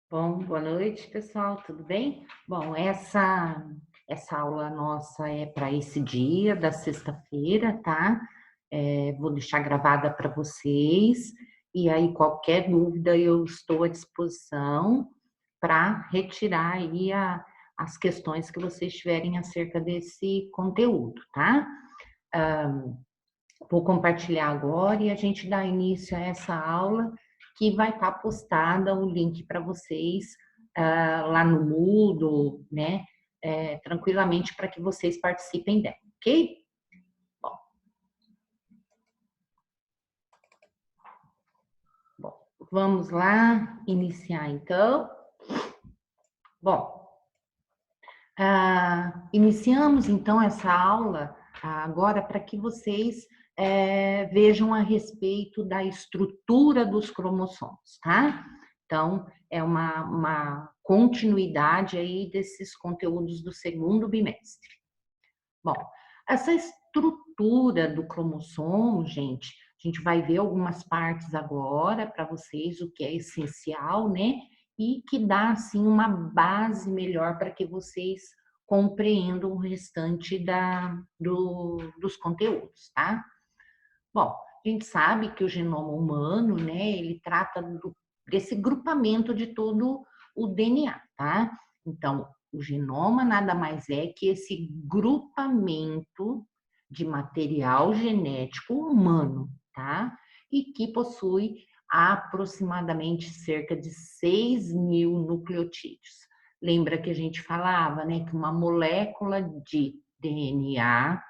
Bom, boa noite, pessoal, tudo bem? Bom, essa aula nossa é para esse dia da sexta-feira, tá? Vou deixar gravada para vocês, e aí qualquer dúvida eu estou à disposição para retirar aí as questões que vocês tiverem acerca desse conteúdo, tá? Vou compartilhar agora e a gente dá início a essa aula que vai estar postada o link para vocês lá no Moodle, né? Tranquilamente para que vocês participem dela, ok? Bom, vamos lá iniciar então. Bom, iniciamos então essa aula agora para que vocês vejam a respeito da estrutura dos cromossomos, tá? Então, é uma continuidade aí desses conteúdos do segundo bimestre. Bom, essa estrutura do cromossomo, gente, a gente vai ver algumas partes agora para vocês, o que é essencial, né? E que dá, assim, uma base melhor para que vocês compreendam o restante dos conteúdos, tá? Bom, a gente sabe que o genoma humano, né, ele trata desse grupamento de todo o DNA, tá? Então, o genoma nada mais é que esse grupamento de material genético humano, tá? E que possui aproximadamente cerca de 6.000 nucleotídeos. Lembra que a gente falava, né, que uma molécula de DNA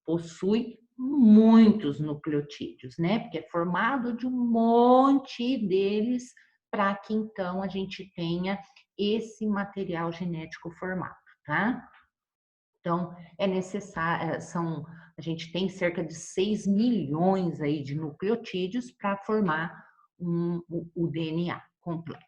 possui muitos nucleotídeos, né? Porque é formado de um monte deles para que então a gente tenha esse material genético formado, tá? Então, é necessário, a gente tem cerca de 6 milhões aí de nucleotídeos para formar o DNA completo.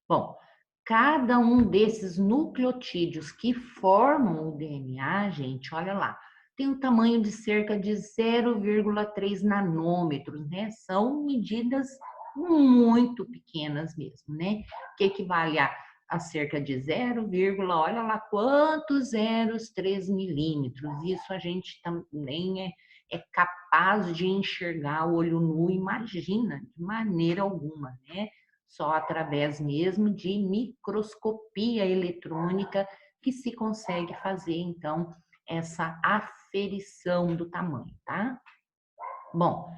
Bom, cada um desses nucleotídeos que formam o DNA, gente, olha lá, tem um tamanho de cerca de 0,3 nanômetros, né? São medidas muito pequenas mesmo, né? Que equivale a cerca de 0, olha lá quantos zeros, 3 milímetros. Isso a gente também é capaz de enxergar o olho nu, imagina, de maneira alguma, né? Só através mesmo de microscopia eletrônica que se consegue fazer, então, essa aferição do tamanho, tá? Bom,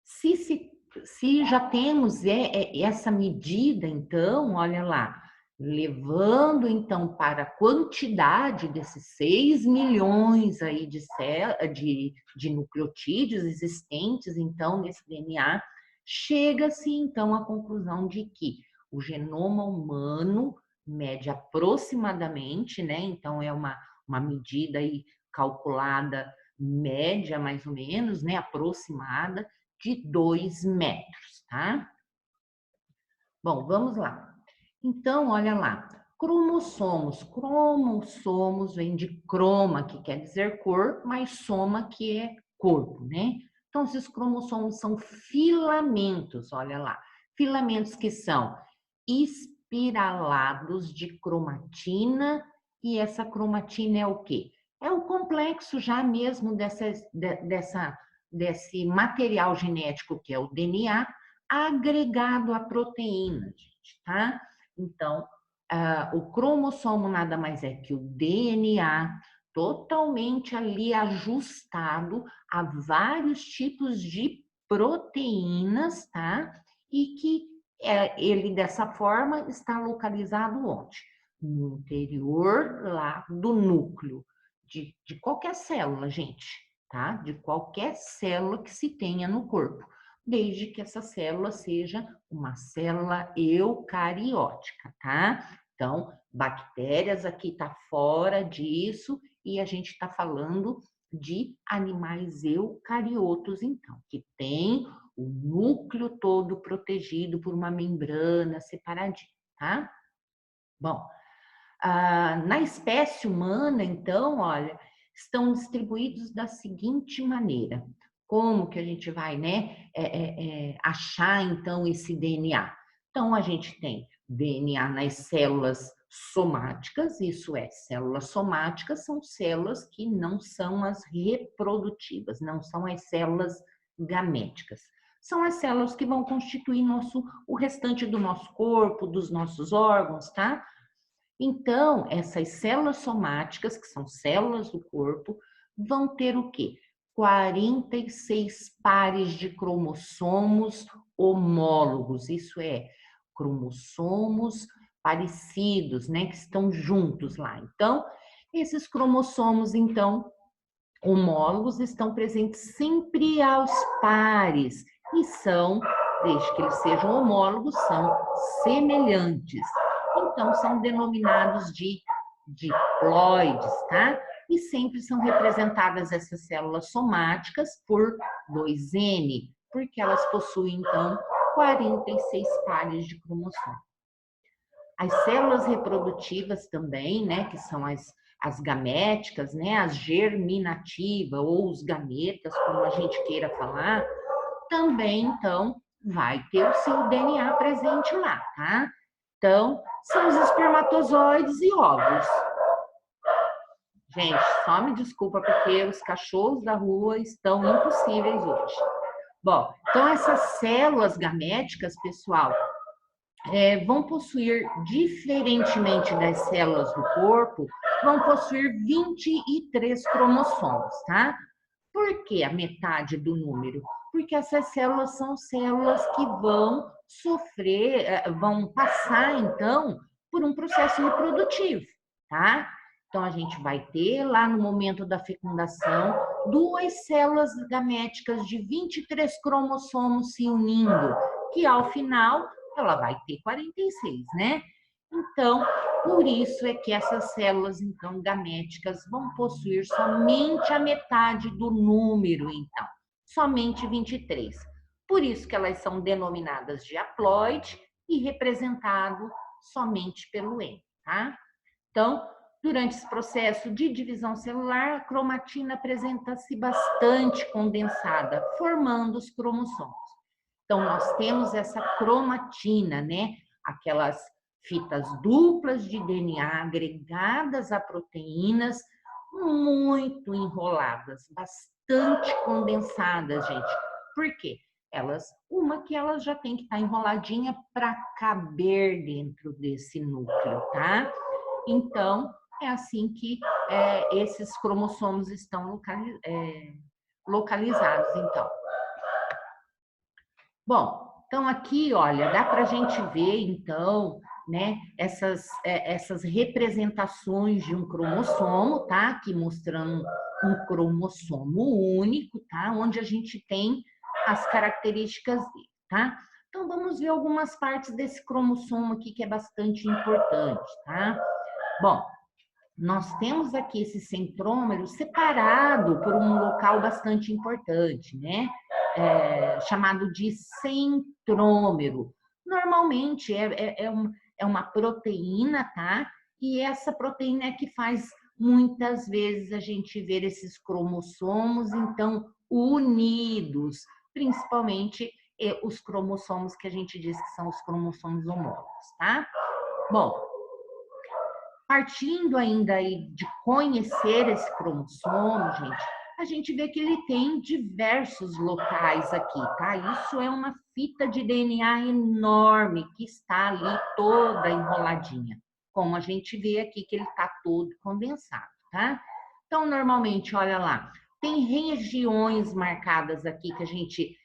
se já temos essa medida, então, olha lá, levando então para a quantidade desses 6 milhões aí de nucleotídeos existentes, então, nesse DNA, chega-se então à conclusão de que o genoma humano mede aproximadamente, né? Então, é uma medida aí calculada média, mais ou menos, né? Aproximada de 2 metros, tá? Bom, vamos lá. Então, olha lá. Cromossomos. Cromossomos vem de croma, que quer dizer cor, mas soma, que é corpo, né? Então, esses cromossomos são filamentos, olha lá. Filamentos que são espiralados de cromatina, e essa cromatina é o quê? É o complexo já mesmo desse material genético que é o DNA, agregado à proteína, gente, tá? Então, o cromossomo nada mais é que o DNA totalmente ali ajustado a vários tipos de proteínas, tá? E que ele dessa forma está localizado onde? No interior lá do núcleo de qualquer célula, gente, tá? De qualquer célula que se tenha no corpo, desde que essa célula seja uma célula eucariótica, tá? Então, bactérias aqui está fora disso e a gente está falando de animais eucariotos, então, que tem o núcleo todo protegido por uma membrana separadinha, tá? Bom, na espécie humana, então, olha, estão distribuídos da seguinte maneira. Como que a gente vai, né, achar, então, esse DNA? Então, a gente tem DNA nas células somáticas, isso é, células somáticas são células que não são as reprodutivas, não são as células gaméticas. São as células que vão constituir o restante do nosso corpo, dos nossos órgãos, tá? Então, essas células somáticas, que são células do corpo, vão ter o quê? 46 pares de cromossomos homólogos, isso é, cromossomos parecidos, né, que estão juntos lá. Então, esses cromossomos, então, homólogos estão presentes sempre aos pares e são, desde que eles sejam homólogos, são semelhantes. Então, são denominados de diploides, tá? E sempre são representadas essas células somáticas por 2N, porque elas possuem, então, 46 pares de cromossomo. As células reprodutivas também, né, que são as gaméticas, né, as germinativas ou os gametas, como a gente queira falar, também, então, vai ter o seu DNA presente lá, tá? Então, são os espermatozoides e óvulos. Gente, só me desculpa porque os cachorros da rua estão impossíveis hoje. Bom, então essas células gaméticas, pessoal, vão possuir, diferentemente das células do corpo, vão possuir 23 cromossomos, tá? Por que a metade do número? Porque essas células são células que vão sofrer, vão passar, então, por um processo reprodutivo, tá? Então, a gente vai ter lá no momento da fecundação 2 células gaméticas de 23 cromossomos se unindo, que ao final ela vai ter 46, né? Então, por isso é que essas células, então, gaméticas vão possuir somente a metade do número, então, somente 23. Por isso que elas são denominadas de haploide e representado somente pelo N, tá? Então, durante esse processo de divisão celular, a cromatina apresenta-se bastante condensada, formando os cromossomos. Então, nós temos essa cromatina, né? Aquelas fitas duplas de DNA agregadas a proteínas muito enroladas, bastante condensadas, gente. Por quê? Uma que elas já tem que estar enroladinha para caber dentro desse núcleo, tá? Então, é assim que esses cromossomos estão localizados, então. Bom, então aqui, olha, dá para a gente ver, então, né, essas representações de um cromossomo, tá? Aqui mostrando um cromossomo único, tá? Onde a gente tem as características dele, tá? Então, vamos ver algumas partes desse cromossomo aqui que é bastante importante, tá? Bom, nós temos aqui esse centrômero separado por um local bastante importante, né? Chamado de centrômero. Normalmente é uma proteína, tá? E essa proteína é que faz muitas vezes a gente ver esses cromossomos, então, unidos, principalmente os cromossomos que a gente diz que são os cromossomos homólogos, tá? Bom, partindo ainda aí de conhecer esse cromossomo, gente, a gente vê que ele tem diversos locais aqui, tá? Isso é uma fita de DNA enorme que está ali toda enroladinha, como a gente vê aqui que ele está todo condensado, tá? Então, normalmente, olha lá, tem regiões marcadas aqui que a gente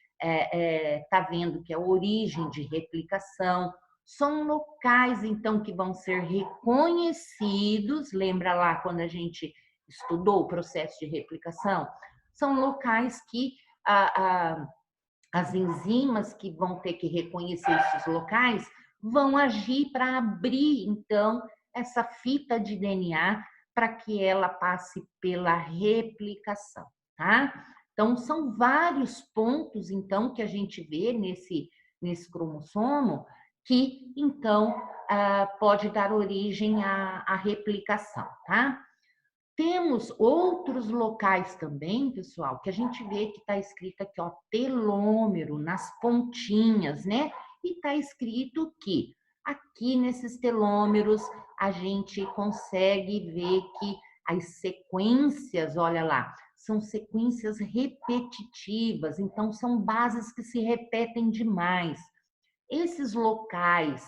tá vendo que é a origem de replicação. São locais, então, que vão ser reconhecidos, lembra lá quando a gente estudou o processo de replicação? São locais que as enzimas que vão ter que reconhecer esses locais vão agir para abrir, então, essa fita de DNA para que ela passe pela replicação, tá? Então, são vários pontos, então, que a gente vê nesse cromossomo que, então, pode dar origem à replicação, tá? Temos outros locais também, pessoal, que a gente vê que está escrito aqui, ó, telômero, nas pontinhas, né? E está escrito que Aqui nesses telômeros, a gente consegue ver que as sequências, olha lá, são sequências repetitivas, então são bases que se repetem demais. Esses locais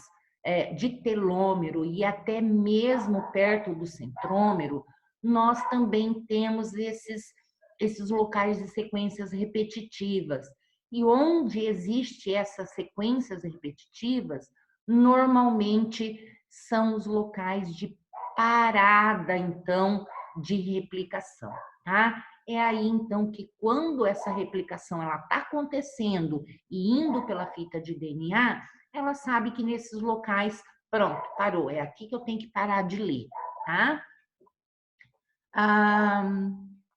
de telômero e até mesmo perto do centrômero, nós também temos esses locais de sequências repetitivas. E onde existe essas sequências repetitivas, normalmente são os locais de parada, então, de replicação, tá? É aí, então, que quando essa replicação ela está acontecendo e indo pela fita de DNA, ela sabe que nesses locais, pronto, parou, é aqui que eu tenho que parar de ler, tá?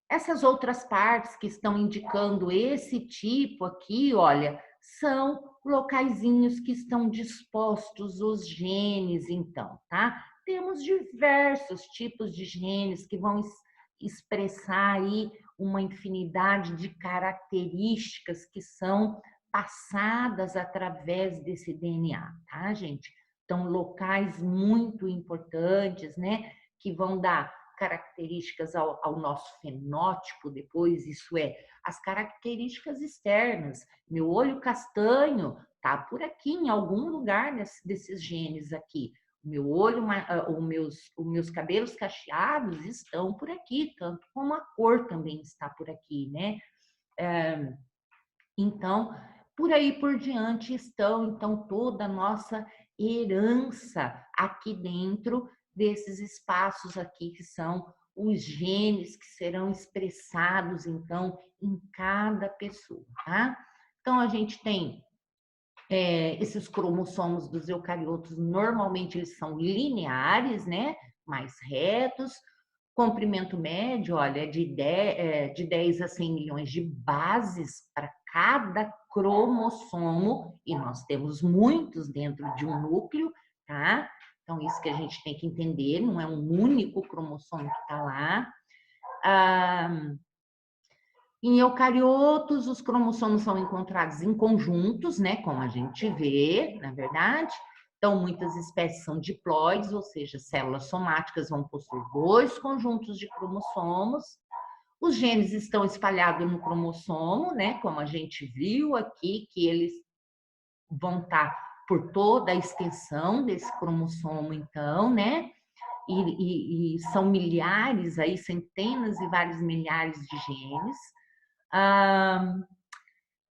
Essas outras partes que estão indicando esse tipo aqui, olha, são locaizinhos que estão dispostos os genes, então, tá? Temos diversos tipos de genes que vão expressar aí uma infinidade de características que são passadas através desse DNA, tá, gente? Então, locais muito importantes, né, que vão dar características ao nosso fenótipo depois, isso é, as características externas. Meu olho castanho tá por aqui, em algum lugar desses genes aqui. O meu olho, os meus cabelos cacheados estão por aqui, tanto como a cor também está por aqui, né? Então, por aí por diante estão, então, toda a nossa herança aqui dentro desses espaços aqui, que são os genes que serão expressados, então, em cada pessoa, tá? Então, a gente tem esses cromossomos dos eucariotos, normalmente eles são lineares, né? Mais retos. Comprimento médio, olha, é de 10 a 100 milhões de bases para cada cromossomo, e nós temos muitos dentro de um núcleo, tá? Então, isso que a gente tem que entender, não é um único cromossomo que está lá. Em eucariotos, os cromossomos são encontrados em conjuntos, né? Como a gente vê, na verdade. Então, muitas espécies são diploides, ou seja, células somáticas vão possuir dois conjuntos de cromossomos. Os genes estão espalhados no cromossomo, né? Como a gente viu aqui, que eles vão estar por toda a extensão desse cromossomo, então, né? E são milhares, aí centenas e vários milhares de genes.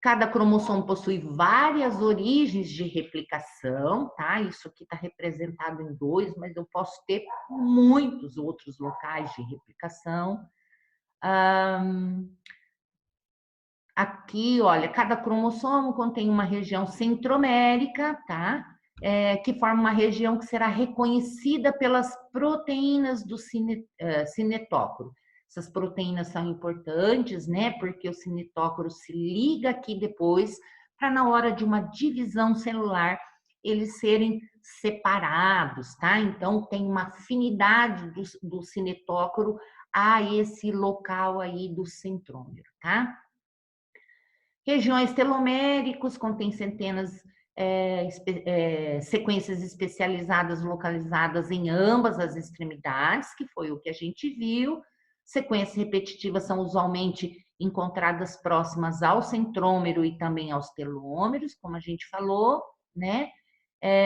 Cada cromossomo possui várias origens de replicação, tá? Isso aqui está representado em 2, mas eu posso ter muitos outros locais de replicação. Aqui, olha, cada cromossomo contém uma região centromérica, tá? Que forma uma região que será reconhecida pelas proteínas do cinetócoro. Essas proteínas são importantes, né? Porque o cinetócoro se liga aqui depois para na hora de uma divisão celular eles serem separados, tá? Então tem uma afinidade do cinetócoro a esse local aí do centrômero, tá? Regiões teloméricos contém centenas sequências especializadas localizadas em ambas as extremidades, que foi o que a gente viu. Sequências repetitivas são usualmente encontradas próximas ao centrômero e também aos telômeros, como a gente falou, né?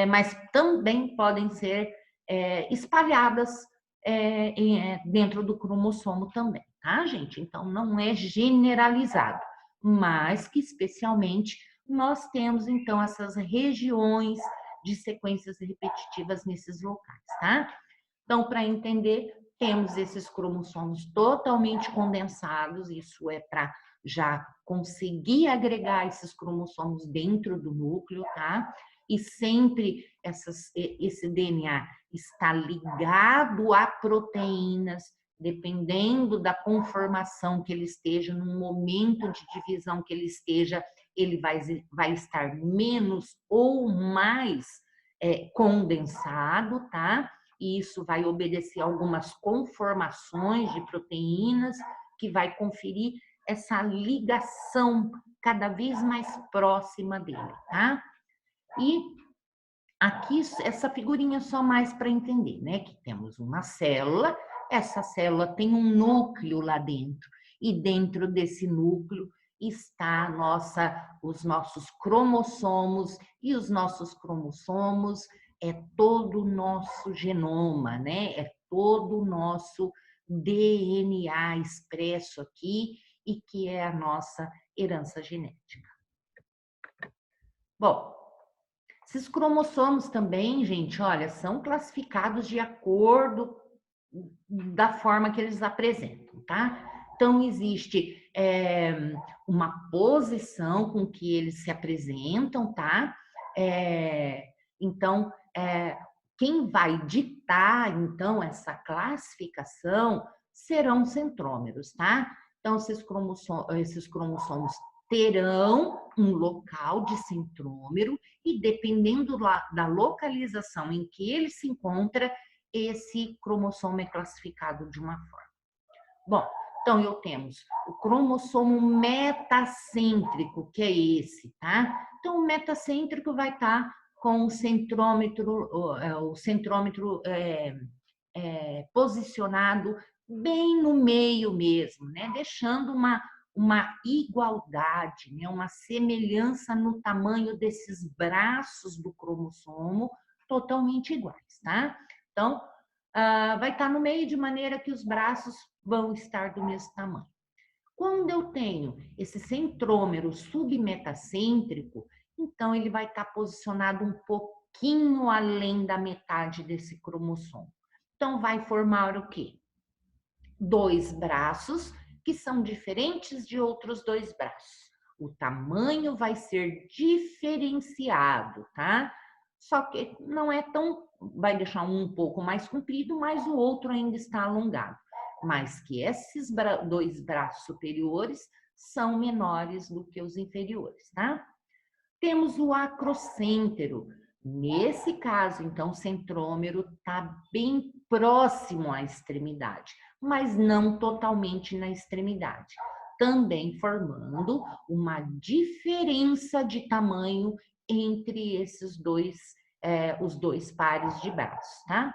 Mas também podem ser espalhadas dentro do cromossomo também, tá, gente? Então, não é generalizado, mas que especialmente nós temos, então, essas regiões de sequências repetitivas nesses locais, tá? Então, para entender, temos esses cromossomos totalmente condensados, isso é para já conseguir agregar esses cromossomos dentro do núcleo, tá? E sempre esse DNA está ligado a proteínas, dependendo da conformação que ele esteja, no momento de divisão que ele esteja, ele vai estar menos ou mais condensado, tá? E isso vai obedecer a algumas conformações de proteínas que vai conferir essa ligação cada vez mais próxima dele, tá? E aqui, essa figurinha é só mais para entender, né? Que temos uma célula, essa célula tem um núcleo lá dentro, e dentro desse núcleo está os nossos cromossomos, e os nossos cromossomos é todo o nosso genoma, né? É todo o nosso DNA expresso aqui, e que é a nossa herança genética. Bom, esses cromossomos também, gente, olha, são classificados de acordo da forma que eles apresentam, tá? Então, existe uma posição com que eles se apresentam, tá? Então, quem vai ditar, então, essa classificação serão centrômeros, tá? Então, esses cromossomos terão um local de centrômero e, dependendo da localização em que ele se encontra, esse cromossomo é classificado de uma forma. Bom, então temos o cromossomo metacêntrico, que é esse, tá? Então, o metacêntrico vai estar com o centrômetro posicionado bem no meio mesmo, né? Deixando uma igualdade, né? Uma semelhança no tamanho desses braços do cromossomo totalmente iguais, tá? Então, vai estar no meio de maneira que os braços vão estar do mesmo tamanho. Quando eu tenho esse centrômero submetacêntrico, então ele vai estar posicionado um pouquinho além da metade desse cromossomo. Então, vai formar o quê? Dois braços que são diferentes de outros dois braços. O tamanho vai ser diferenciado, tá? Só que não é tão... Vai deixar um pouco mais comprido, mas o outro ainda está alongado. Mas que esses dois braços superiores são menores do que os inferiores, tá? Temos o acrocêntero. Nesse caso, então, o centrômero está bem próximo à extremidade, mas não totalmente na extremidade, também formando uma diferença de tamanho entre esses os dois pares de braços, tá?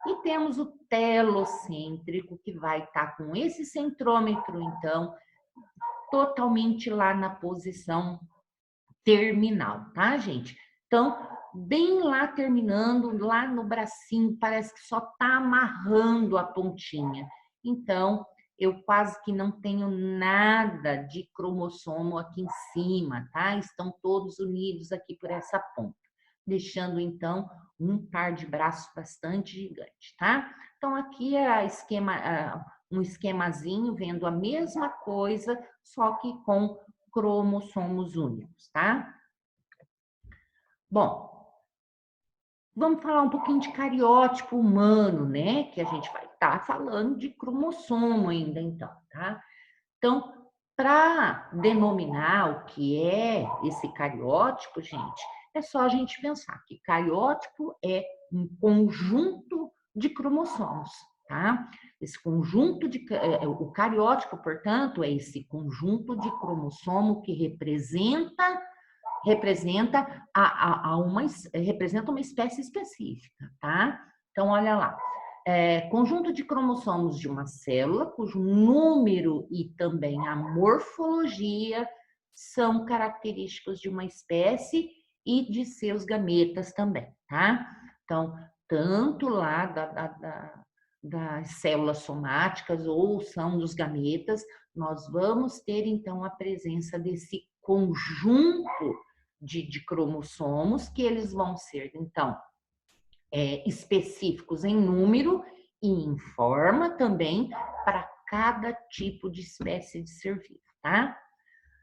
E temos o telocêntrico, que vai estar com esse centrômetro, então, totalmente lá na posição terminal, tá, gente? Então, bem lá terminando, lá no bracinho, parece que só tá amarrando a pontinha. Então, eu quase que não tenho nada de cromossomo aqui em cima, tá? Estão todos unidos aqui por essa ponta, deixando então um par de braços bastante gigante, tá? Então, aqui é um esquemazinho vendo a mesma coisa, só que com cromossomos únicos, tá? Bom, vamos falar um pouquinho de cariótipo humano, né? Que a gente vai estar falando de cromossomo ainda, então, tá? Então, para denominar o que é esse cariótipo, gente, é só a gente pensar que cariótipo é um conjunto de cromossomos, tá? Esse conjunto o cariótipo, portanto, é esse conjunto de cromossomo que representa uma espécie específica, tá? Então, olha lá. Conjunto de cromossomos de uma célula, cujo número e também a morfologia são característicos de uma espécie e de seus gametas também, tá? Então, tanto lá das células somáticas ou são dos gametas, nós vamos ter, então, a presença desse conjunto de cromossomos, que eles vão ser, então, específicos em número e em forma também para cada tipo de espécie de ser vivo, tá?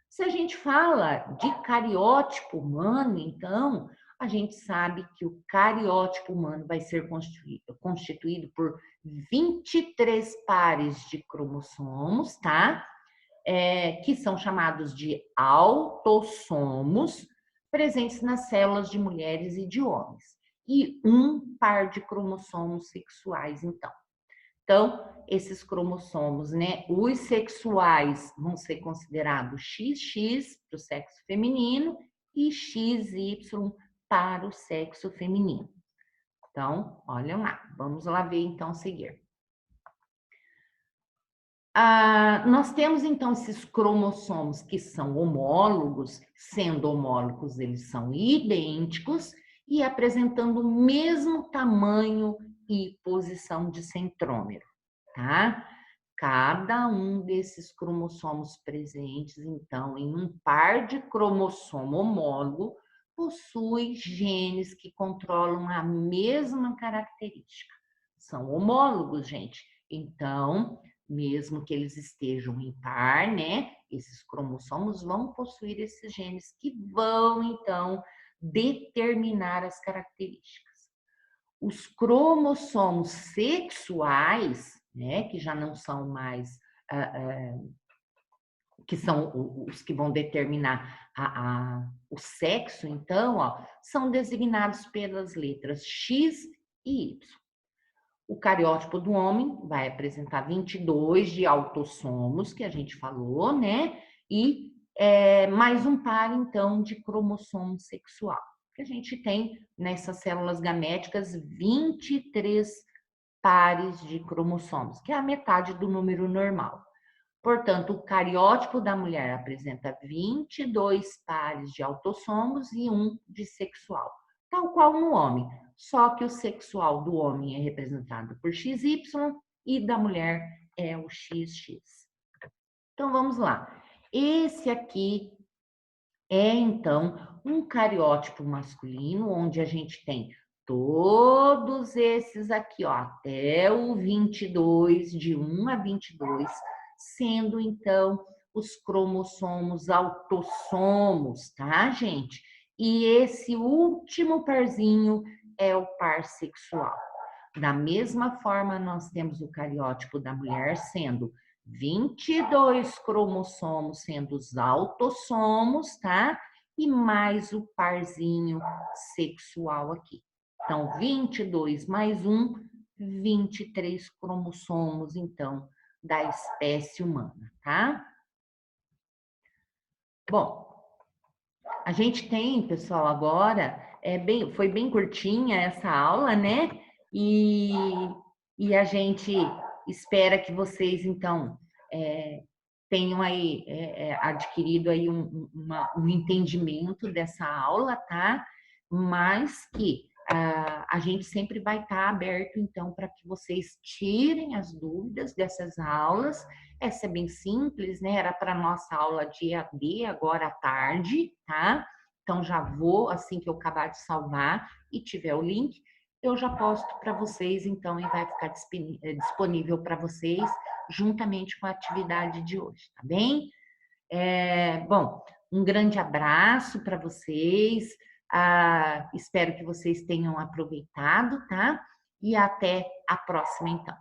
Se a gente fala de cariótipo humano, então, a gente sabe que o cariótipo humano vai ser constituído por 23 pares de cromossomos, tá? Que são chamados de autossomos, presentes nas células de mulheres e de homens. E um par de cromossomos sexuais, então. Então, esses cromossomos, né, os sexuais vão ser considerados XX para o sexo feminino e XY para o sexo feminino. Então, olhem lá, vamos lá ver então a seguir. Nós temos então esses cromossomos que são homólogos, sendo homólogos, eles são idênticos e apresentando o mesmo tamanho e posição de centrômero, tá? Cada um desses cromossomos presentes, então, em um par de cromossomo homólogo, possui genes que controlam a mesma característica. São homólogos, gente. Então, mesmo que eles estejam em par, né? Esses cromossomos vão possuir esses genes que vão, então, determinar as características. Os cromossomos sexuais, né? Que já não são mais, que são os que vão determinar o sexo, então, ó, são designados pelas letras X e Y. O cariótipo do homem vai apresentar 22 de autossomos, que a gente falou, né? E mais um par, então, de cromossomo sexual. Que a gente tem nessas células gaméticas 23 pares de cromossomos, que é a metade do número normal. Portanto, o cariótipo da mulher apresenta 22 pares de autossomos e um de sexual, tal qual no homem, só que o sexual do homem é representado por XY e da mulher é o XX. Então, vamos lá. Esse aqui é, então, um cariótipo masculino, onde a gente tem todos esses aqui, ó, até o 22, de 1 a 22, sendo, então, os cromossomos autossomos, tá, gente? E esse último parzinho é o par sexual. Da mesma forma, nós temos o cariótipo da mulher sendo 22 cromossomos, sendo os autossomos, tá? E mais o parzinho sexual aqui. Então, 22 mais 1, 23 cromossomos, então, da espécie humana, tá? Bom, a gente tem, pessoal, agora, foi bem curtinha essa aula, né? E a gente espera que vocês, então, tenham aí adquirido aí um entendimento dessa aula, tá? Mas que a gente sempre vai estar aberto, então, para que vocês tirem as dúvidas dessas aulas. Essa é bem simples, né? Era para nossa aula de EAD, agora à tarde, tá? Então, já vou, assim que eu acabar de salvar e tiver o link, eu já posto para vocês, então, e vai ficar disponível para vocês juntamente com a atividade de hoje, tá bem? Bom, um grande abraço para vocês, espero que vocês tenham aproveitado, tá? E até a próxima, então.